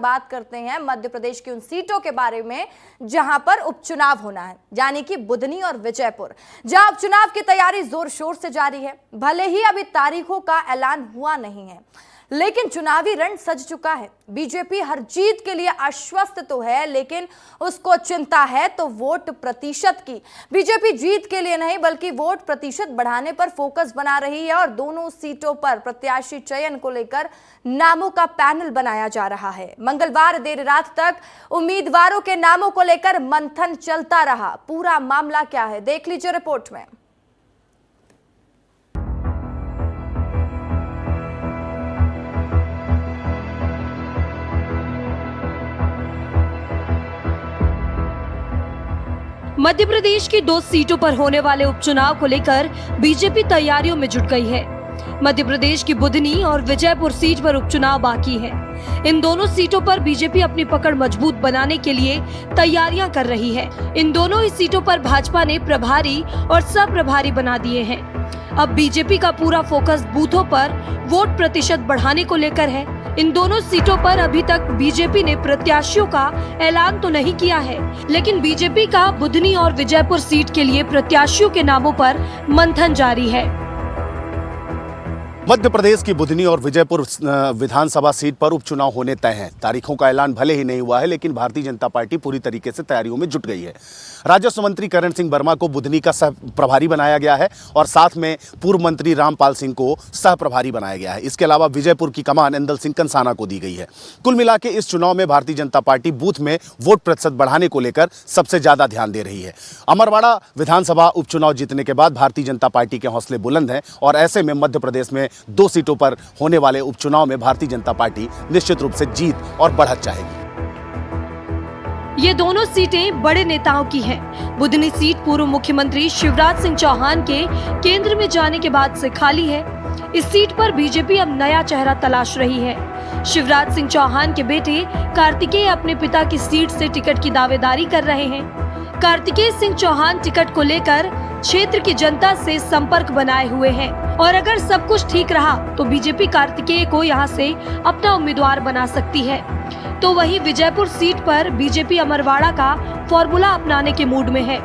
बात करते हैं मध्य प्रदेश की उन सीटों के बारे में जहां पर उपचुनाव होना है, यानी कि बुधनी और विजयपुर, जहां उपचुनाव की तैयारी जोर शोर से जारी है। भले ही अभी तारीखों का ऐलान हुआ नहीं है, लेकिन चुनावी रण सज चुका है। बीजेपी हर जीत के लिए आश्वस्त तो है, लेकिन उसको चिंता है तो वोट प्रतिशत की। बीजेपी जीत के लिए नहीं बल्कि वोट प्रतिशत बढ़ाने पर फोकस बना रही है और दोनों सीटों पर प्रत्याशी चयन को लेकर नामों का पैनल बनाया जा रहा है। मंगलवार देर रात तक उम्मीदवारों के नामों को लेकर मंथन चलता रहा। पूरा मामला क्या है, देख लीजिए रिपोर्ट में। मध्य प्रदेश की 2 सीटों पर होने वाले उपचुनाव को लेकर बीजेपी तैयारियों में जुट गई है। मध्य प्रदेश की बुधनी और विजयपुर सीट पर उपचुनाव बाकी है। इन दोनों सीटों पर बीजेपी अपनी पकड़ मजबूत बनाने के लिए तैयारियां कर रही है। इन दोनों ही सीटों पर भाजपा ने प्रभारी और सह प्रभारी बना दिए हैं। अब बीजेपी का पूरा फोकस बूथों पर वोट प्रतिशत बढ़ाने को लेकर है। इन दोनों सीटों पर अभी तक बीजेपी ने प्रत्याशियों का ऐलान तो नहीं किया है, लेकिन बीजेपी का बुधनी और विजयपुर सीट के लिए प्रत्याशियों के नामों पर मंथन जारी है। मध्य प्रदेश की बुधनी और विजयपुर विधानसभा सीट पर उपचुनाव होने तय हैं। तारीखों का ऐलान भले ही नहीं हुआ है, लेकिन भारतीय जनता पार्टी पूरी तरीके से तैयारियों में जुट गई है। राजस्व मंत्री करण सिंह वर्मा को बुधनी का सह प्रभारी बनाया गया है और साथ में पूर्व मंत्री रामपाल सिंह को सह प्रभारी बनाया गया है। इसके अलावा विजयपुर की कमान इंदल सिंह कंसाना को दी गई है। कुल मिला के इस चुनाव में भारतीय जनता पार्टी बूथ में वोट प्रतिशत बढ़ाने को लेकर सबसे ज्यादा ध्यान दे रही है। अमरवाड़ा विधानसभा उपचुनाव जीतने के बाद भारतीय जनता पार्टी के हौसले बुलंद हैं और ऐसे में मध्य प्रदेश में 2 सीटों पर होने वाले उपचुनाव में भारतीय जनता पार्टी निश्चित रूप से जीत और बढ़त चाहेगी। ये दोनों सीटें बड़े नेताओं की हैं। बुधनी सीट पूर्व मुख्यमंत्री शिवराज सिंह चौहान के केंद्र में जाने के बाद से खाली है। इस सीट पर बीजेपी अब नया चेहरा तलाश रही है। शिवराज सिंह चौहान के बेटे कार्तिकेय अपने पिता की सीट से टिकट की दावेदारी कर रहे हैं। कार्तिकेय सिंह चौहान टिकट को लेकर क्षेत्र की जनता से संपर्क बनाए हुए हैं और अगर सब कुछ ठीक रहा तो बीजेपी कार्तिकेय को यहां से अपना उम्मीदवार बना सकती है। तो वहीं विजयपुर सीट पर बीजेपी अमरवाड़ा का फॉर्मूला अपनाने के मूड में है।